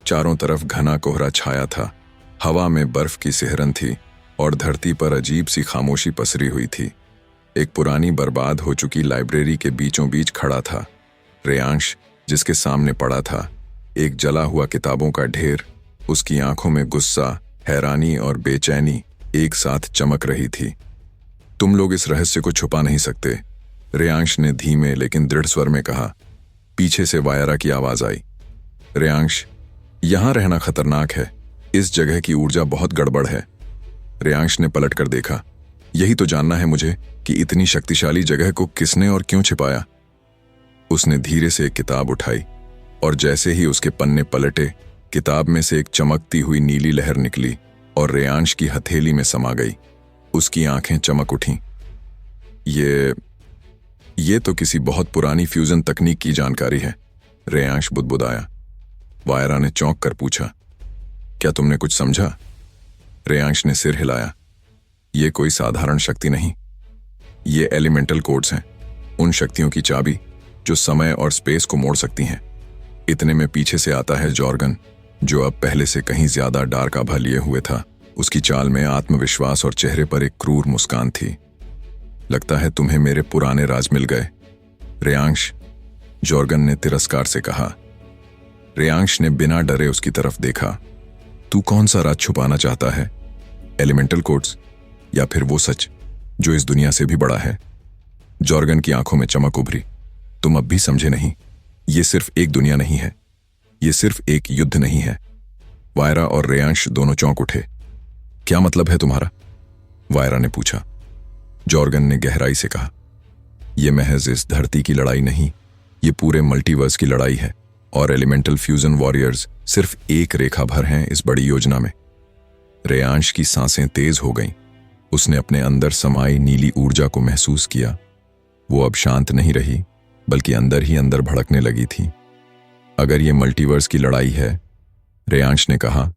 चारों तरफ घना कोहरा छाया था, हवा में बर्फ की सिहरन थी और धरती पर अजीब सी खामोशी पसरी हुई थी। एक पुरानी बर्बाद हो चुकी लाइब्रेरी के बीचों बीच खड़ा था रेयांश, जिसके सामने पड़ा था एक जला हुआ किताबों का ढेर। उसकी आंखों में गुस्सा, हैरानी और बेचैनी एक साथ चमक रही थी। तुम लोग इस रहस्य को छुपा नहीं सकते, रेयांश ने धीमे लेकिन दृढ़ स्वर में कहा। पीछे से वायरा की आवाज आई। रेयांश, यहां रहना खतरनाक है, इस जगह की ऊर्जा बहुत गड़बड़ है। रेयांश ने पलट कर देखा। यही तो जानना है मुझे कि इतनी शक्तिशाली जगह को किसने और क्यों छिपाया। उसने धीरे से एक किताब उठाई और जैसे ही उसके पन्ने पलटे, किताब में से एक चमकती हुई नीली लहर निकली और रेयांश की हथेली में समा गई। उसकी आंखें चमक उठीं। ये तो किसी बहुत पुरानी फ्यूजन तकनीक की जानकारी है, रेयांश बुदबुदाया। वायरा ने चौंक कर पूछा, क्या तुमने कुछ समझा? रेयांश ने सिर हिलाया। ये कोई साधारण शक्ति नहीं, ये एलिमेंटल कोड्स हैं, उन शक्तियों की चाबी जो समय और स्पेस को मोड़ सकती हैं। इतने में पीछे से आता है जॉर्गन, जो अब पहले से कहीं ज्यादा डार्क आभा लिए हुए था। उसकी चाल में आत्मविश्वास और चेहरे पर एक क्रूर मुस्कान थी। लगता है तुम्हें मेरे पुराने राज मिल गए, रेयांश, जॉर्गन ने तिरस्कार से कहा। रेयांश ने बिना डरे उसकी तरफ देखा। तू कौन सा राज छुपाना चाहता है? एलिमेंटल कोड्स या फिर वो सच जो इस दुनिया से भी बड़ा है? जॉर्गन की आंखों में चमक उभरी। तुम अब भी समझे नहीं, ये सिर्फ एक दुनिया नहीं है, ये सिर्फ एक युद्ध नहीं है। वायरा और रेयांश दोनों चौंक उठे। क्या मतलब है तुम्हारा? वायरा ने पूछा। जॉर्गन ने गहराई से कहा, यह महज इस धरती की लड़ाई नहीं, ये पूरे मल्टीवर्स की लड़ाई है और एलिमेंटल फ्यूजन वॉरियर्स सिर्फ एक रेखा भर हैं इस बड़ी योजना में। रेयांश की सांसें तेज हो गईं। उसने अपने अंदर समाई नीली ऊर्जा को महसूस किया। वो अब शांत नहीं रही, बल्कि अंदर ही अंदर भड़कने लगी थी। अगर ये मल्टीवर्स की लड़ाई है, रेयांश ने कहा,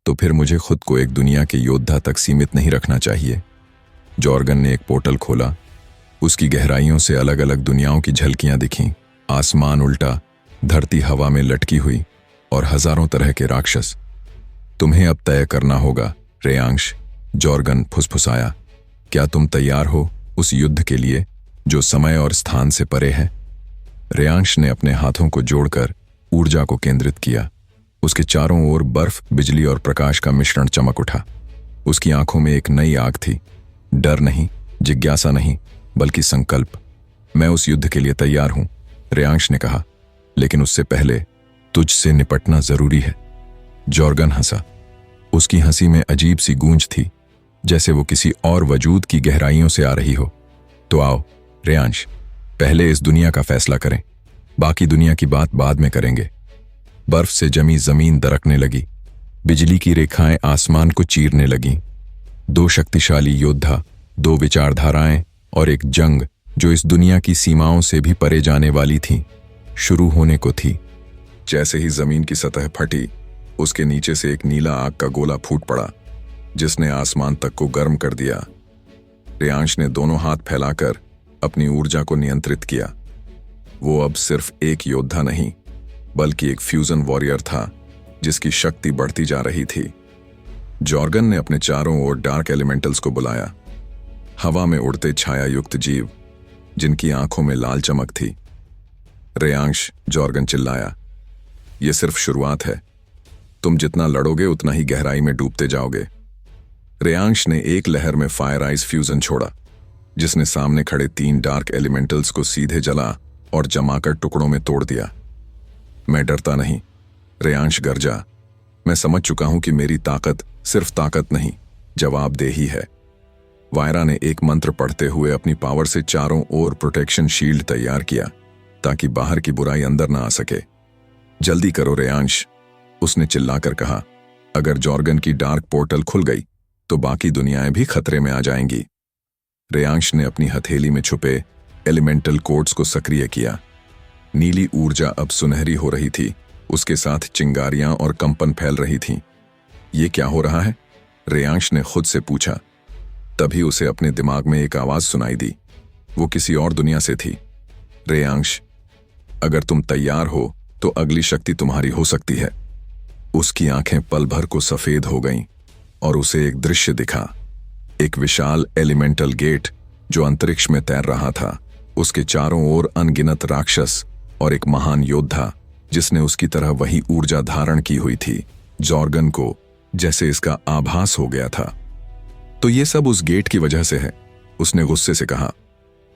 तो फिर मुझे खुद को एक दुनिया के योद्धा तक सीमित नहीं रखना चाहिए। जॉर्गन ने एक पोर्टल खोला। उसकी गहराइयों से अलग अलग दुनियाओं की झलकियां दिखीं। आसमान उल्टा, धरती हवा में लटकी हुई और हजारों तरह के राक्षस। तुम्हें अब तय करना होगा रेयांश, जॉर्गन फुसफुसाया। क्या तुम तैयार हो उस युद्ध के लिए जो समय और स्थान से परे है? रेयांश ने अपने हाथों को जोड़कर ऊर्जा को केंद्रित किया। उसके चारों ओर बर्फ, बिजली और प्रकाश का मिश्रण चमक उठा। उसकी आंखों में एक नई आग थी। डर नहीं, जिज्ञासा नहीं, बल्कि संकल्प। मैं उस युद्ध के लिए तैयार हूं, रेयांश ने कहा, लेकिन उससे पहले तुझसे निपटना जरूरी है। जॉर्गन हंसा। उसकी हंसी में अजीब सी गूंज थी, जैसे वो किसी और वजूद की गहराइयों से आ रही हो। तो आओ रेयांश, पहले इस दुनिया का फैसला करें, बाकी दुनिया की बात बाद में करेंगे। बर्फ से जमी जमीन दरकने लगी। बिजली की रेखाएं आसमान को चीरने लगीं। दो शक्तिशाली योद्धा, दो विचारधाराएं और एक जंग जो इस दुनिया की सीमाओं से भी परे जाने वाली थी, शुरू होने को थी। जैसे ही जमीन की सतह फटी, उसके नीचे से एक नीला आग का गोला फूट पड़ा, जिसने आसमान तक को गर्म कर दिया। रेयांश ने दोनों हाथ फैलाकर अपनी ऊर्जा को नियंत्रित किया। वो अब सिर्फ एक योद्धा नहीं, बल्कि एक फ्यूजन वॉरियर था, जिसकी शक्ति बढ़ती जा रही थी। जॉर्गन ने अपने चारों ओर डार्क एलिमेंटल्स को बुलाया, हवा में उड़ते छाया युक्त जीव, जिनकी आंखों में लाल चमक थी। रेयांश, जॉर्गन चिल्लाया, यह सिर्फ शुरुआत है। तुम जितना लड़ोगे उतना ही गहराई में डूबते जाओगे। रेयांश ने एक लहर में फायर आइज फ्यूजन छोड़ा, जिसने सामने खड़े 3 डार्क एलिमेंटल्स को सीधे जला और जमाकर टुकड़ों में तोड़ दिया। मैं डरता नहीं, रेयांश गरजा। मैं समझ चुका हूं कि मेरी ताकत सिर्फ ताकत नहीं, जवाबदेही है। वायरा ने एक मंत्र पढ़ते हुए अपनी पावर से चारों ओर प्रोटेक्शन शील्ड तैयार किया, ताकि बाहर की बुराई अंदर ना आ सके। जल्दी करो रेयांश, उसने चिल्लाकर कहा। अगर जॉर्गन की डार्क पोर्टल खुल गई तो बाकी दुनियाएं भी खतरे में आ जाएंगी। रेयांश ने अपनी हथेली में छुपे एलिमेंटल कोड्स को सक्रिय किया। नीली ऊर्जा अब सुनहरी हो रही थी, उसके साथ चिंगारियां और कंपन फैल रही थीं। ये क्या हो रहा है? रेयांश ने खुद से पूछा। तभी उसे अपने दिमाग में एक आवाज सुनाई दी। वो किसी और दुनिया से थी। रेयांश, अगर तुम तैयार हो तो अगली शक्ति तुम्हारी हो सकती है। उसकी आंखें पल भर को सफेद हो गईं और उसे एक दृश्य दिखा। एक विशाल एलिमेंटल गेट जो अंतरिक्ष में तैर रहा था, उसके चारों ओर अनगिनत राक्षस और एक महान योद्धा जिसने उसकी तरह वही ऊर्जा धारण की हुई थी। जॉर्गन को जैसे इसका आभास हो गया था। तो ये सब उस गेट की वजह से है, उसने गुस्से से कहा।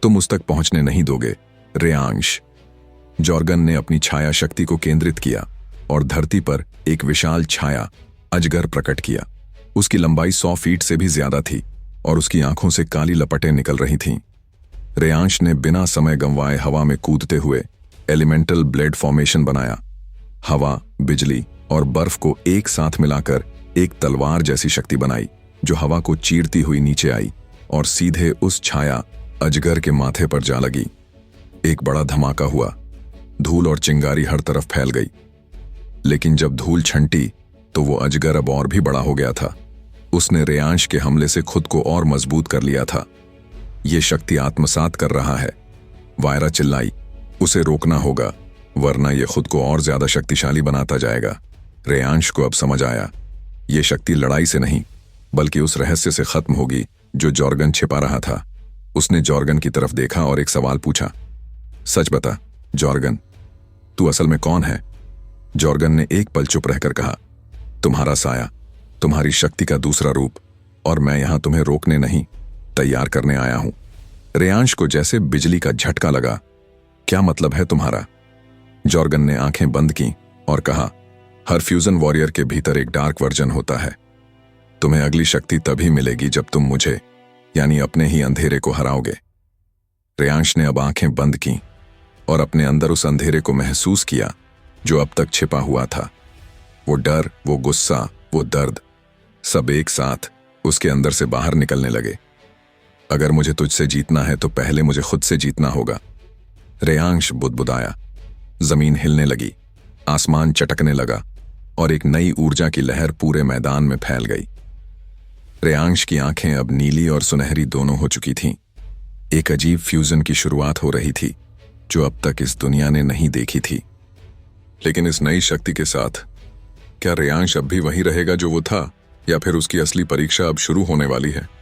तुम उस तक पहुंचने नहीं दोगे, रेयांश। जॉर्गन ने अपनी छाया शक्ति को केंद्रित किया और धरती पर एक विशाल छाया अजगर प्रकट किया। उसकी लंबाई 100 फीट से भी ज्यादा थी और उसकी आंखों से काली लपटें निकल रही थीं। रेयांश ने बिना समय गंवाए हवा में कूदते हुए एलिमेंटल ब्लेड फॉर्मेशन बनाया। हवा, बिजली और बर्फ को एक साथ मिलाकर एक तलवार जैसी शक्ति बनाई जो हवा को चीरती हुई नीचे आई और सीधे उस छाया अजगर के माथे पर जा लगी। एक बड़ा धमाका हुआ, धूल और चिंगारी हर तरफ फैल गई। लेकिन जब धूल छंटी तो वो अजगर अब और भी बड़ा हो गया था। उसने रेयांश के हमले से खुद को और मजबूत कर लिया था। ये शक्ति आत्मसात कर रहा है। वायरा चिल्लाई, उसे रोकना होगा वरना ये खुद को और ज्यादा शक्तिशाली बनाता जाएगा। रेयांश को अब समझ आया, ये शक्ति लड़ाई से नहीं बल्कि उस रहस्य से खत्म होगी जो जॉर्गन छिपा रहा था। उसने जॉर्गन की तरफ देखा और एक सवाल पूछा, सच बता जॉर्गन, तू असल में कौन है? जॉर्गन ने एक पल चुप रहकर कहा, तुम्हारा साया, तुम्हारी शक्ति का दूसरा रूप, और मैं यहां तुम्हें रोकने नहीं, तैयार करने आया हूं। रेयांश को जैसे बिजली का झटका लगा। क्या मतलब है तुम्हारा? जॉर्गन ने आंखें बंद की और कहा, हर फ्यूजन वॉरियर के भीतर एक डार्क वर्जन होता है। तुम्हें अगली शक्ति तभी मिलेगी जब तुम मुझे, यानी अपने ही अंधेरे को हराओगे। रेयांश ने अब आंखें बंद की और अपने अंदर उस अंधेरे को महसूस किया जो अब तक छिपा हुआ था। वो डर, वो गुस्सा, वो दर्द, सब एक साथ उसके अंदर से बाहर निकलने लगे। अगर मुझे तुझसे जीतना है तो पहले मुझे खुद से जीतना होगा। रेयांश बुदबुदाया। जमीन हिलने लगी, आसमान चटकने लगा और एक नई ऊर्जा की लहर पूरे मैदान में फैल गई। रेयांश की आंखें अब नीली और सुनहरी दोनों हो चुकी थीं। एक अजीब फ्यूजन की शुरुआत हो रही थी जो अब तक इस दुनिया ने नहीं देखी थी। लेकिन इस नई शक्ति के साथ क्या रेयांश अब भी वही रहेगा जो वो था, या फिर उसकी असली परीक्षा अब शुरू होने वाली है?